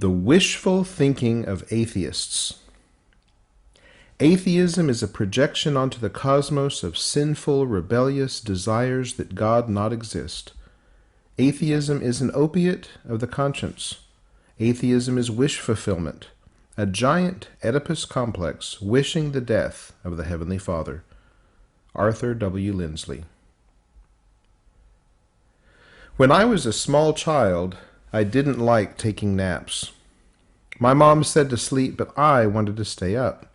The Wishful Thinking of Atheists. Atheism is a projection onto the cosmos of sinful, rebellious desires that God not exist. Atheism is an opiate of the conscience. Atheism is wish fulfillment, a giant Oedipus complex wishing the death of the Heavenly Father. Arthur W. Lindsley. When I was a small child, I didn't like taking naps. My mom said to sleep, but I wanted to stay up.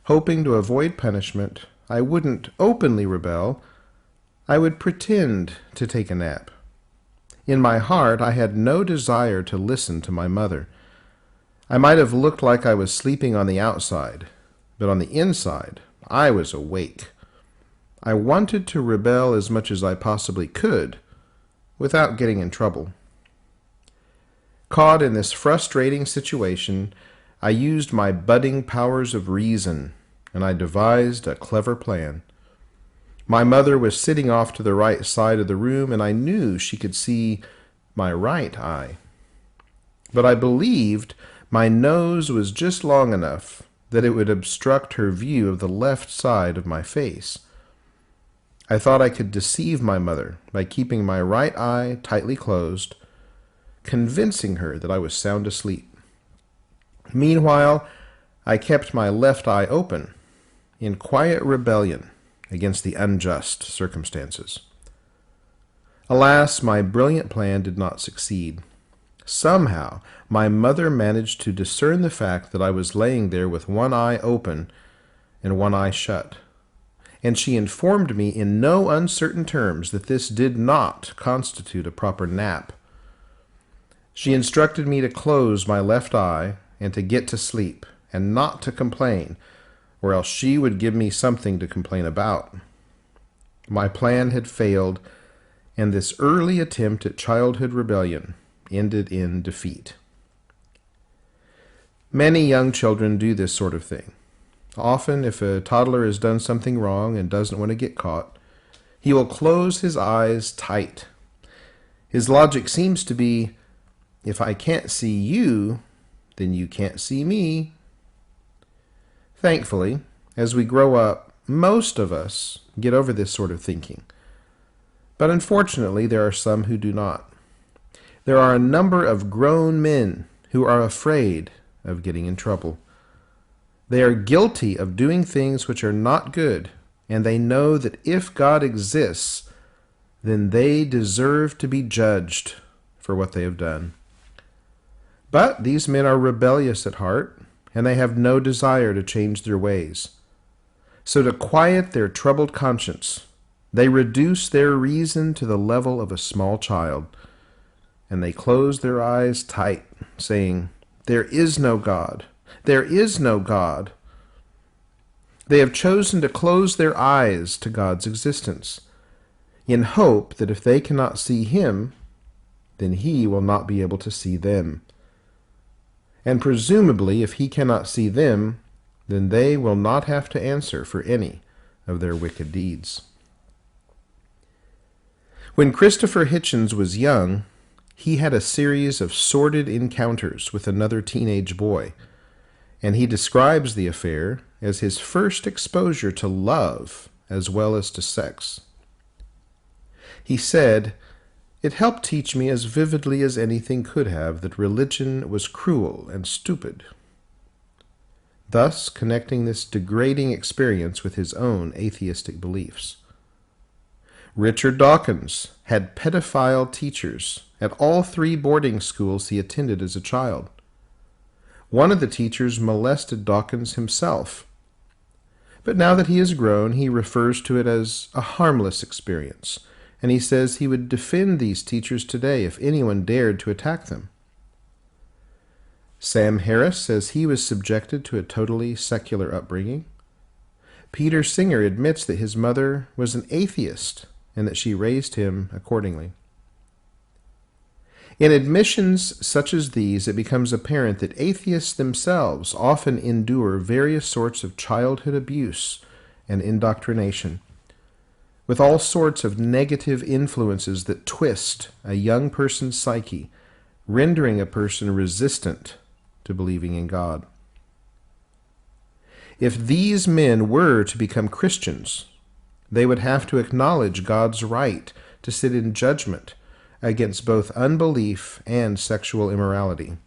Hoping to avoid punishment, I wouldn't openly rebel. I would pretend to take a nap. In my heart, I had no desire to listen to my mother. I might have looked like I was sleeping on the outside, but on the inside, I was awake. I wanted to rebel as much as I possibly could, without getting in trouble. Caught in this frustrating situation, I used my budding powers of reason, and I devised a clever plan. My mother was sitting off to the right side of the room, and I knew she could see my right eye. But I believed my nose was just long enough that it would obstruct her view of the left side of my face. I thought I could deceive my mother by keeping my right eye tightly closed, convincing her that I was sound asleep. Meanwhile, I kept my left eye open, in quiet rebellion against the unjust circumstances. Alas, my brilliant plan did not succeed. Somehow, my mother managed to discern the fact that I was laying there with one eye open and one eye shut, and she informed me in no uncertain terms that this did not constitute a proper nap. She instructed me to close my left eye and to get to sleep, and not to complain, or else she would give me something to complain about. My plan had failed, and this early attempt at childhood rebellion ended in defeat. Many young children do this sort of thing. Often, if a toddler has done something wrong and doesn't want to get caught, he will close his eyes tight. His logic seems to be, if I can't see you, then you can't see me. Thankfully, as we grow up, most of us get over this sort of thinking. But unfortunately, there are some who do not. There are a number of grown men who are afraid of getting in trouble. They are guilty of doing things which are not good, and they know that if God exists, then they deserve to be judged for what they have done. But these men are rebellious at heart, and they have no desire to change their ways. So to quiet their troubled conscience, they reduce their reason to the level of a small child, and they close their eyes tight, saying, "There is no God. There is no God." They have chosen to close their eyes to God's existence, in hope that if they cannot see Him, then He will not be able to see them. And presumably, if He cannot see them, then they will not have to answer for any of their wicked deeds. When Christopher Hitchens was young, he had a series of sordid encounters with another teenage boy, and he describes the affair as his first exposure to love as well as to sex. He said, "It helped teach me as vividly as anything could have that religion was cruel and stupid," thus connecting this degrading experience with his own atheistic beliefs. Richard Dawkins had pedophile teachers at all 3 boarding schools he attended as a child. One of the teachers molested Dawkins himself, but now that he is grown, he refers to it as a harmless experience, and he says he would defend these teachers today if anyone dared to attack them. Sam Harris says he was subjected to a totally secular upbringing. Peter Singer admits that his mother was an atheist and that she raised him accordingly. In admissions such as these, it becomes apparent that atheists themselves often endure various sorts of childhood abuse and indoctrination, with all sorts of negative influences that twist a young person's psyche rendering a person resistant to believing in God. If these men were to become Christians, they would have to acknowledge God's right to sit in judgment against both unbelief and sexual immorality.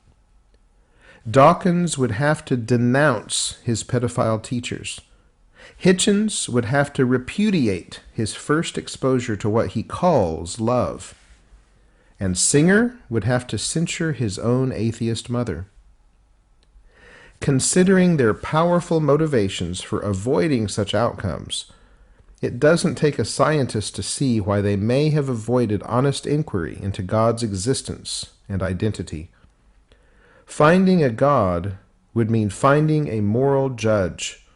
Dawkins would have to denounce his pedophile teachers. Hitchens would have to repudiate his first exposure to what he calls love. And Singer would have to censure his own atheist mother. Considering their powerful motivations for avoiding such outcomes, it doesn't take a scientist to see why they may have avoided honest inquiry into God's existence and identity. Finding a God would mean finding a moral judge,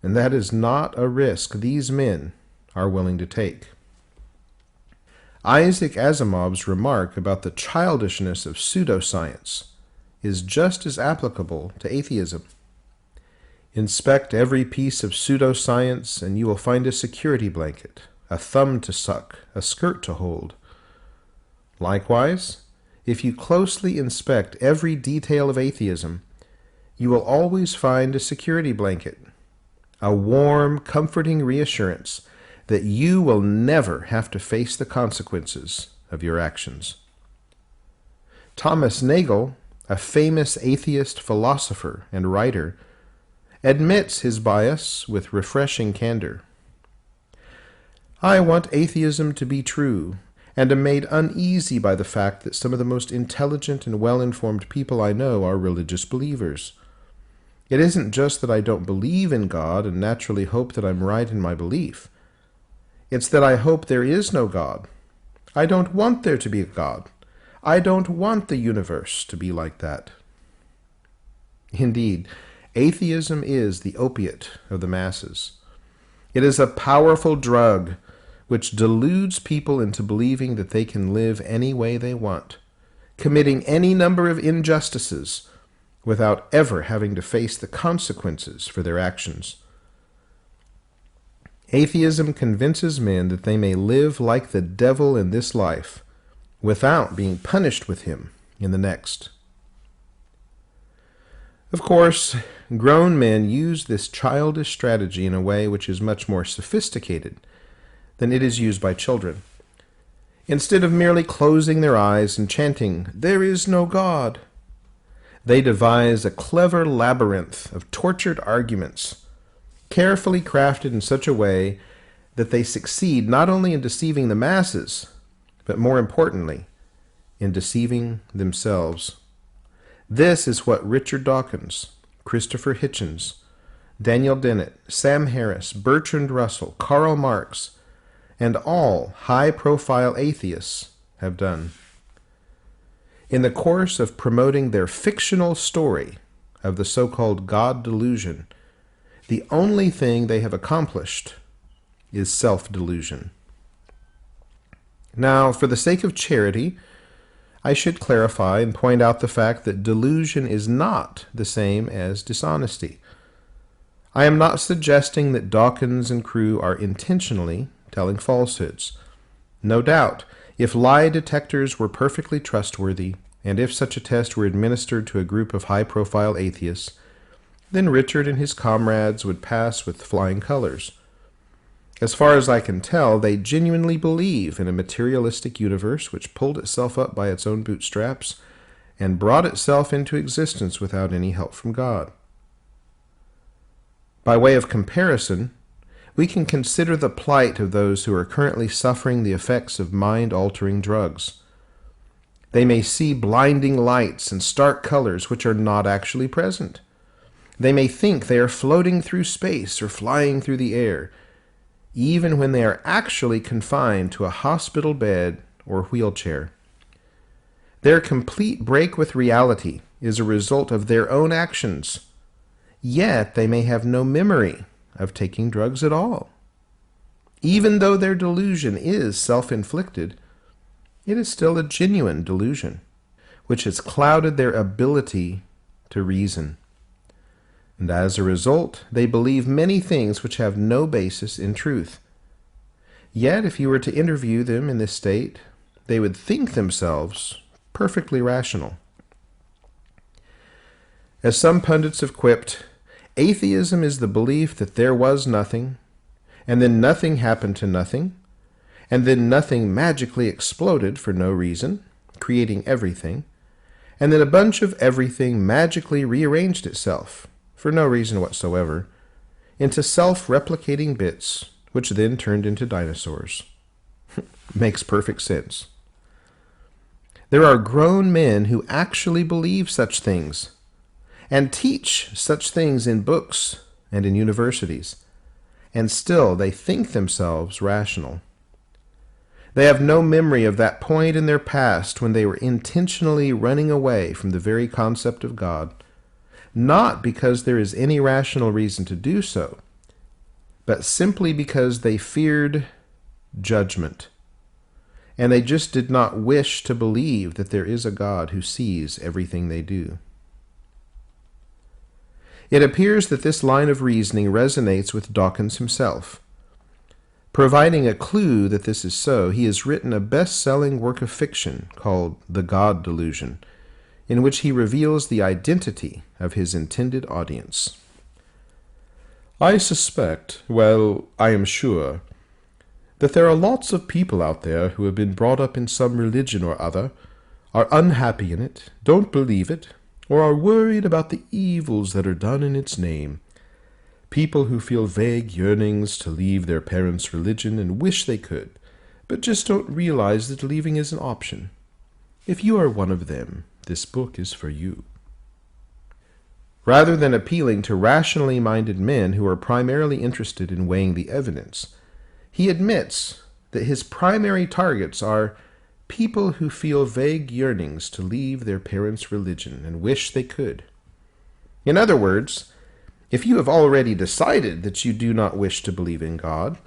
and that is not a risk these men are willing to take. Isaac Asimov's remark about the childishness of pseudoscience is just as applicable to atheism. Inspect every piece of pseudoscience, and you will find a security blanket, a thumb to suck, a skirt to hold. Likewise, if you closely inspect every detail of atheism, you will always find a security blanket, a warm, comforting reassurance that you will never have to face the consequences of your actions. Thomas Nagel, a famous atheist philosopher and writer, admits his bias with refreshing candor. I want atheism to be true, and am made uneasy by the fact that some of the most intelligent and well-informed people I know are religious believers. It isn't just that I don't believe in God and naturally hope that I'm right in my belief. It's that I hope there is no God. I don't want there to be a God. I don't want the universe to be like that. Indeed, atheism is the opiate of the masses. It is a powerful drug which deludes people into believing that they can live any way they want, committing any number of injustices without ever having to face the consequences for their actions. Atheism convinces men that they may live like the devil in this life without being punished with him in the next. Of course, grown men use this childish strategy in a way which is much more sophisticated than it is used by children. Instead of merely closing their eyes and chanting, "There is no God," they devise a clever labyrinth of tortured arguments, carefully crafted in such a way that they succeed not only in deceiving the masses, but more importantly, in deceiving themselves. This is what Richard Dawkins, Christopher Hitchens, Daniel Dennett, Sam Harris, Bertrand Russell, Karl Marx, and all high-profile atheists have done. In the course of promoting their fictional story of the so-called God delusion, the only thing they have accomplished is self-delusion. Now, for the sake of charity, I should clarify and point out the fact that delusion is not the same as dishonesty. I am not suggesting that Dawkins and crew are intentionally telling falsehoods. No doubt, if lie detectors were perfectly trustworthy, and if such a test were administered to a group of high-profile atheists, then Richard and his comrades would pass with flying colors. As far as I can tell, they genuinely believe in a materialistic universe which pulled itself up by its own bootstraps and brought itself into existence without any help from God. By way of comparison, we can consider the plight of those who are currently suffering the effects of mind-altering drugs. They may see blinding lights and stark colors which are not actually present. They may think they are floating through space or flying through the air, even when they are actually confined to a hospital bed or wheelchair. Their complete break with reality is a result of their own actions, yet they may have no memory of taking drugs at all. Even though their delusion is self-inflicted, it is still a genuine delusion, which has clouded their ability to reason. And as a result, they believe many things which have no basis in truth. Yet, if you were to interview them in this state, they would think themselves perfectly rational. As some pundits have quipped, atheism is the belief that there was nothing, and then nothing happened to nothing, and then nothing magically exploded for no reason, creating everything, and then a bunch of everything magically rearranged itself, for no reason whatsoever, into self-replicating bits, which then turned into dinosaurs. Makes perfect sense. There are grown men who actually believe such things, and teach such things in books and in universities, and still they think themselves rational. They have no memory of that point in their past when they were intentionally running away from the very concept of God, not because there is any rational reason to do so, but simply because they feared judgment, and they just did not wish to believe that there is a God who sees everything they do. It appears that this line of reasoning resonates with Dawkins himself. Providing a clue that this is so, he has written a best-selling work of fiction called The God Delusion, in which he reveals the identity of his intended audience. I suspect, well, I am sure, that there are lots of people out there who have been brought up in some religion or other, are unhappy in it, don't believe it, or are worried about the evils that are done in its name. People who feel vague yearnings to leave their parents' religion and wish they could, but just don't realize that leaving is an option. If you are one of them, this book is for you. Rather than appealing to rationally minded men who are primarily interested in weighing the evidence, he admits that his primary targets are people who feel vague yearnings to leave their parents' religion and wish they could. In other words, if you have already decided that you do not wish to believe in God,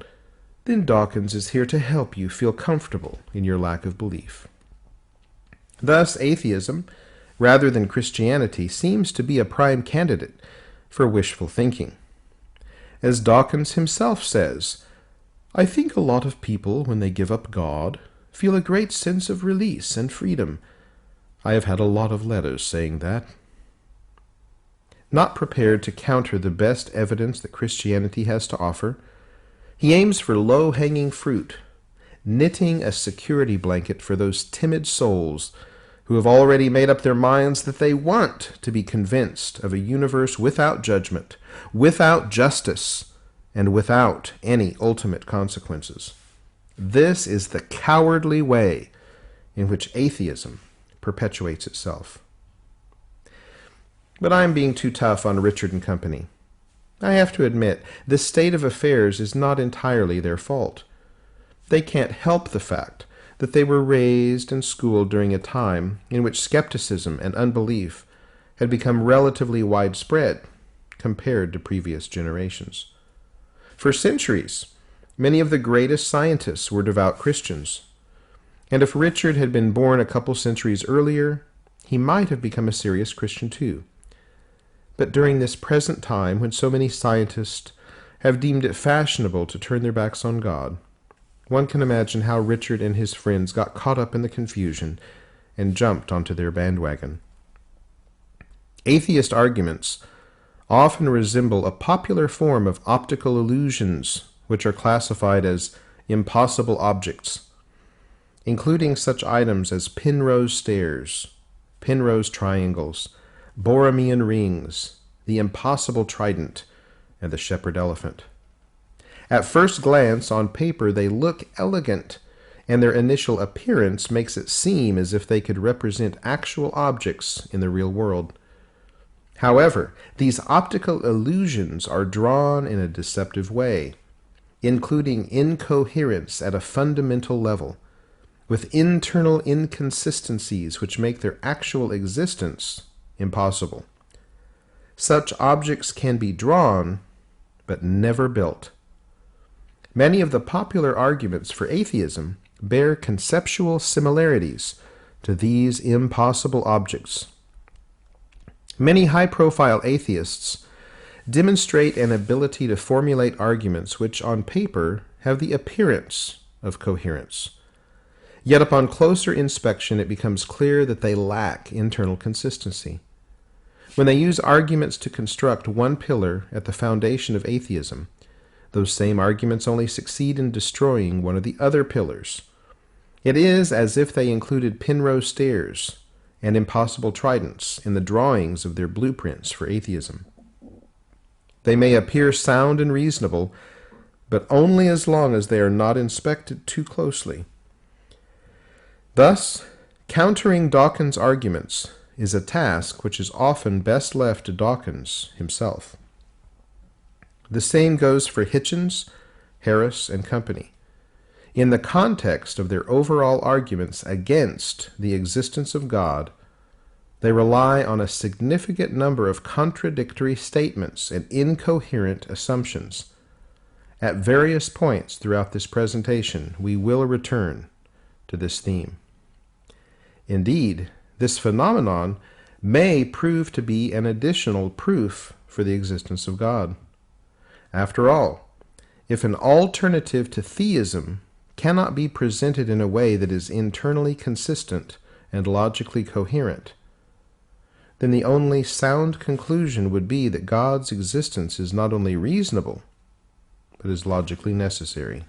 then Dawkins is here to help you feel comfortable in your lack of belief. Thus, atheism, rather than Christianity, seems to be a prime candidate for wishful thinking. As Dawkins himself says, I think a lot of people, when they give up God, feel a great sense of release and freedom. I have had a lot of letters saying that. Not prepared to counter the best evidence that Christianity has to offer, he aims for low-hanging fruit, knitting a security blanket for those timid souls who have already made up their minds that they want to be convinced of a universe without judgment, without justice, and without any ultimate consequences. This is the cowardly way in which atheism perpetuates itself. But I'm being too tough on Richard and company. I have to admit, this state of affairs is not entirely their fault. They can't help the fact that they were raised and schooled during a time in which skepticism and unbelief had become relatively widespread compared to previous generations. For centuries, many of the greatest scientists were devout Christians, and if Richard had been born a couple centuries earlier, he might have become a serious Christian too. But during this present time, when so many scientists have deemed it fashionable to turn their backs on God, one can imagine how Richard and his friends got caught up in the confusion and jumped onto their bandwagon. Atheist arguments often resemble a popular form of optical illusions, which are classified as impossible objects, including such items as Penrose stairs, Penrose triangles, Borromean rings, the impossible trident, and the shepherd elephant. At first glance, on paper, they look elegant, and their initial appearance makes it seem as if they could represent actual objects in the real world. However, these optical illusions are drawn in a deceptive way, including incoherence at a fundamental level, with internal inconsistencies which make their actual existence impossible. Such objects can be drawn, but never built. Many of the popular arguments for atheism bear conceptual similarities to these impossible objects. Many high-profile atheists demonstrate an ability to formulate arguments which, on paper, have the appearance of coherence. Yet upon closer inspection it becomes clear that they lack internal consistency. When they use arguments to construct one pillar at the foundation of atheism, those same arguments only succeed in destroying one of the other pillars. It is as if they included Penrose stairs and impossible tridents in the drawings of their blueprints for atheism. They may appear sound and reasonable, but only as long as they are not inspected too closely. Thus, countering Dawkins' arguments is a task which is often best left to Dawkins himself. The same goes for Hitchens, Harris, and company. In the context of their overall arguments against the existence of God, they rely on a significant number of contradictory statements and incoherent assumptions. At various points throughout this presentation, we will return to this theme. Indeed, this phenomenon may prove to be an additional proof for the existence of God. After all, if an alternative to theism cannot be presented in a way that is internally consistent and logically coherent, then the only sound conclusion would be that God's existence is not only reasonable, but is logically necessary.